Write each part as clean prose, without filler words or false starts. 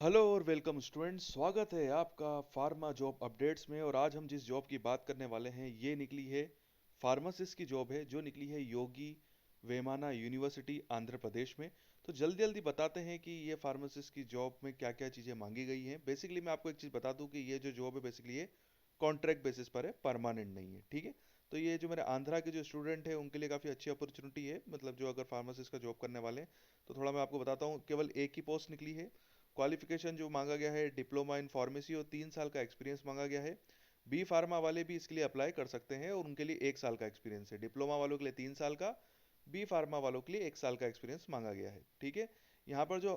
Hello और welcome students, स्वागत है आपका फार्मा जॉब अपडेट्स में। और आज हम जिस जॉब की बात करने वाले हैं ये निकली है फार्मासिस्ट की जॉब है, जो निकली है योगी वेमाना यूनिवर्सिटी आंध्र प्रदेश में। तो जल्दी जल्दी बताते हैं कि ये फार्मासिस्ट की जॉब में क्या क्या चीज़ें मांगी गई हैं। बेसिकली मैं आपको एक चीज़ बता दूं कि ये जो जॉब है बेसिकली ये कॉन्ट्रैक्ट बेसिस पर है, परमानेंट नहीं है। ठीक है, तो ये जो मेरे आंध्रा के जो स्टूडेंट है उनके लिए काफ़ी अच्छी अपॉर्चुनिटी है, मतलब जो अगर फार्मासिस्ट का जॉब करने वाले हैं। तो थोड़ा मैं आपको बताता हूँ, केवल एक ही पोस्ट निकली है। क्वालिफिकेशन जो मांगा गया है डिप्लोमा इन फार्मेसी और 3 साल का एक्सपीरियंस मांगा गया है। बी फार्मा वाले भी इसके लिए अप्लाई कर सकते हैं और उनके लिए 1 साल का एक्सपीरियंस है। डिप्लोमा वालों के लिए 3 साल का, बी फार्मा वालों के लिए 1 साल का एक्सपीरियंस मांगा गया है। ठीक है, यहाँ पर जो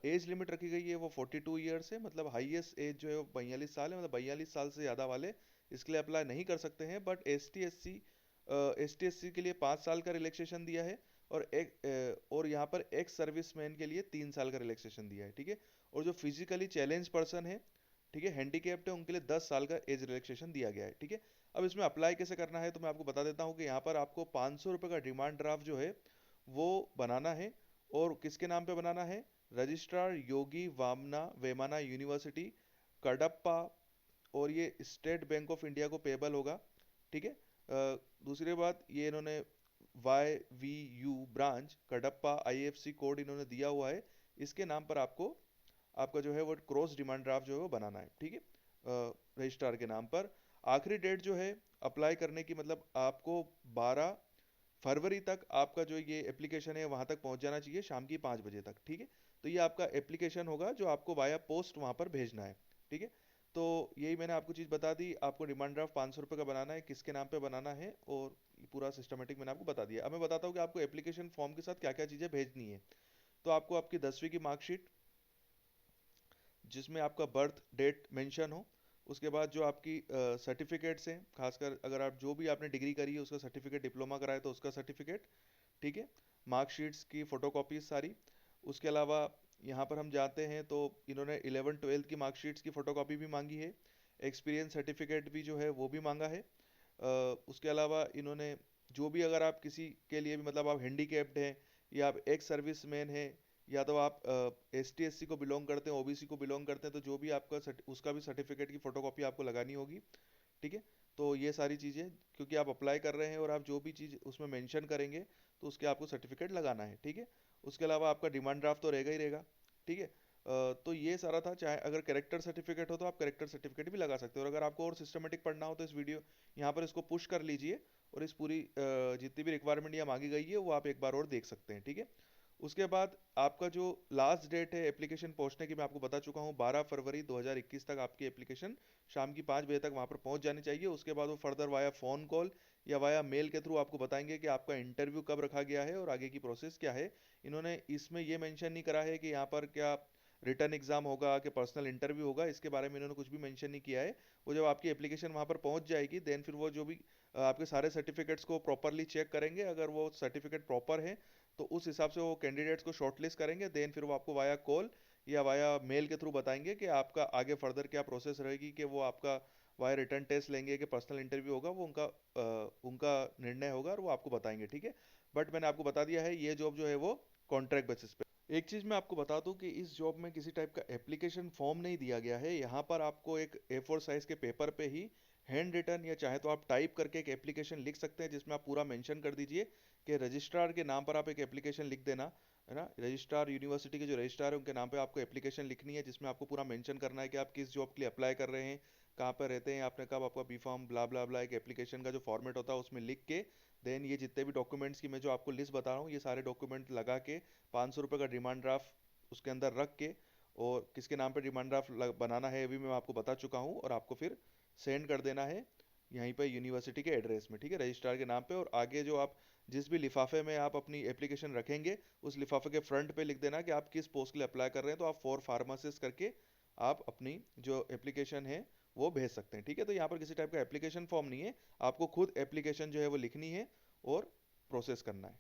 एज लिमिट रखी गई है वो 42 ईयर्स है, मतलब हाईएस्ट एज जो है वो 42 साल है। मतलब 42 साल से ज़्यादा वाले इसके लिए अप्लाई नहीं कर सकते हैं। But S T S C के लिए 5 साल का रिलैक्सेशन दिया है। और यहाँ पर एक्स सर्विसमैन के लिए 3 साल का रिलैक्सेशन दिया है। ठीक है, और जो फिजिकली चैलेंज पर्सन है, ठीक है, हैंडीकैप्ड है, उनके लिए 10 साल का एज रिलैक्सेशन दिया गया है। ठीक है, अब इसमें अप्लाई कैसे करना है तो मैं आपको बता देता हूँ कि यहाँ पर आपको 500 रुपये का डिमांड ड्राफ्ट जो है वो बनाना है। और किसके नाम पे बनाना है? रजिस्ट्रार योगी वामना वेमाना यूनिवर्सिटी, कडप्पा। और ये स्टेट बैंक ऑफ इंडिया को पेबल होगा। ठीक है, दूसरी बात, ये इन्होंने YVU branch Kadapa IFC code इन्होंने दिया हुआ है। इसके नाम पर आपको आपका जो है वो क्रॉस डिमांड ड्राफ्ट जो है वो बनाना है। ठीक है, रजिस्ट्रार के नाम पर। आखिरी डेट जो है अप्लाई करने की, मतलब आपको 12 फरवरी तक आपका जो ये एप्लीकेशन है वहां तक पहुंच जाना चाहिए, शाम की 5 बजे तक। ठीक है, तो ये आपका एप्लीकेशन होगा जो आपको वाया पोस्ट वहां पर भेजना है। ठीक है, तो यही मैंने आपको चीज़ बता दी। आपको डिमांड ड्राफ्ट 500 रुपये का बनाना है, किसके नाम पे बनाना है, और ये पूरा सिस्टमेटिक मैंने आपको बता दिया। अब मैं बताता हूँ कि आपको एप्लीकेशन फॉर्म के साथ क्या क्या चीज़ें भेजनी है। तो आपको आपकी 10वीं की मार्कशीट, जिसमें आपका बर्थ डेट मेंशन हो। उसके बाद जो आपकी सर्टिफिकेट्स हैं, खासकर अगर आप जो भी आपने डिग्री करी है उसका सर्टिफिकेट, डिप्लोमा करा है तो उसका सर्टिफिकेट। ठीक है, मार्कशीट्स की फ़ोटोकॉपीज सारी। उसके अलावा यहाँ पर हम जाते हैं तो इन्होंने 11 12 की मार्कशीट्स की फ़ोटोकॉपी भी मांगी है। एक्सपीरियंस सर्टिफिकेट भी जो है वो भी मांगा है। उसके अलावा इन्होंने जो भी, अगर आप किसी के लिए भी, मतलब आप हैंडीकैप्ड हैं या आप एक्स सर्विस मैन हैं या तो आप ST SC को बिलोंग करते हैं, OBC को बिलोंग करते हैं, तो जो भी आपका उसका भी सर्टिफिकेट की फ़ोटोकॉपी आपको लगानी होगी। ठीक है, तो ये सारी चीज़ें, क्योंकि आप अप्लाई कर रहे हैं और आप जो भी चीज़ उसमें मेंशन करेंगे तो उसके आपको सर्टिफिकेट लगाना है। ठीक है, उसके अलावा आपका डिमांड ड्राफ्ट तो रहेगा ही रहेगा। ठीक है, तो ये सारा था। चाहे अगर कैरेक्टर सर्टिफिकेट हो तो आप कैरेक्टर सर्टिफिकेट भी लगा सकते हो। और अगर आपको और सिस्टमेटिक पढ़ना हो तो इस वीडियो यहाँ पर इसको पुश कर लीजिए और इस पूरी जितनी भी रिक्वायरमेंट यहाँ मांगी गई है वो आप एक बार और देख सकते हैं। ठीक है, उसके बाद आपका जो लास्ट डेट है एप्लीकेशन पहुंचने की, मैं आपको बता चुका हूँ, 12 फरवरी 2021 तक आपकी एप्लीकेशन शाम की 5 बजे तक वहाँ पर पहुँच जानी चाहिए। उसके बाद वो फर्दर वाया फ़ोन कॉल या वाया मेल के थ्रू आपको बताएंगे कि आपका इंटरव्यू कब रखा गया है और आगे की प्रोसेस क्या है। इन्होंने इसमें ये मेंशन नहीं करा है कि यहाँ पर क्या रिटर्न एग्जाम होगा कि पर्सनल इंटरव्यू होगा, इसके बारे में इन्होंने कुछ भी मेंशन नहीं किया है। वो जब आपकी एप्लीकेशन वहाँ पर पहुँच जाएगी देन फिर वो जो भी आपके सारे सर्टिफिकेट्स को प्रॉपरली चेक करेंगे। अगर वो सर्टिफिकेट प्रॉपर है तो उस हिसाब से वो कैंडिडेट्स को शॉर्टलिस्ट करेंगे। देन फिर वो आपको वाया कॉल या वाया मेल के थ्रू बताएंगे कि आपका आगे फर्दर क्या प्रोसेस रहेगी, कि वो आपका वाया रिटर्न टेस्ट लेंगे कि पर्सनल इंटरव्यू होगा, वो उनका निर्णय होगा और वो आपको बताएंगे। ठीक है, बट मैंने आपको बता दिया है ये जॉब जो है वो कॉन्ट्रैक्ट बेसिस पे। एक चीज़ मैं आपको बता दूं कि इस जॉब में किसी टाइप का एप्लीकेशन फॉर्म नहीं दिया गया है। यहाँ पर आपको एक A4 साइज के पेपर पे ही हैंड रिटन, या चाहे तो आप टाइप करके एक एप्लीकेशन लिख सकते हैं, जिसमें आप पूरा मेंशन कर दीजिए कि रजिस्ट्रार के नाम पर आप एक एप्लीकेशन लिख देना, है ना। रजिस्ट्रार यूनिवर्सिटी के जो रजिस्ट्रार है उनके नाम पे आपको एप्लीकेशन लिखनी है, जिसमें आपको पूरा मेंशन करना है कि आप किस जॉब के लिए अप्लाई कर रहे हैं, कहाँ पर रहते हैं, आपने कब आपका बी फॉर्म, ब्ला ब्ला ब्ला, एक एप्लीकेशन का जो फॉर्मेट होता है उसमें लिख के देन ये जितने भी डॉक्यूमेंट्स की मैं जो आपको लिस्ट बता रहा हूँ ये सारे डॉक्यूमेंट लगा के 500 रुपये का डिमांड ड्राफ्ट उसके अंदर रख के, और किसके नाम पे डिमांड ड्राफ्ट बनाना है अभी मैं आपको बता चुका हूँ, और आपको फिर सेंड कर देना है यहीं पे यूनिवर्सिटी के एड्रेस में। ठीक है, रजिस्ट्रार के नाम पे। और आगे जो आप जिस भी लिफाफे में आप अपनी एप्लीकेशन रखेंगे उस लिफाफे के फ्रंट पे लिख देना कि आप किस पोस्ट के लिए अप्लाई कर रहे हैं, तो आप फॉर फार्मासिस्ट करके आप अपनी जो एप्लीकेशन है वो भेज सकते हैं। ठीक है, तो यहाँ पर किसी टाइप का एप्लीकेशन फॉर्म नहीं है, आपको खुद एप्लीकेशन जो है वो लिखनी है और प्रोसेस करना है।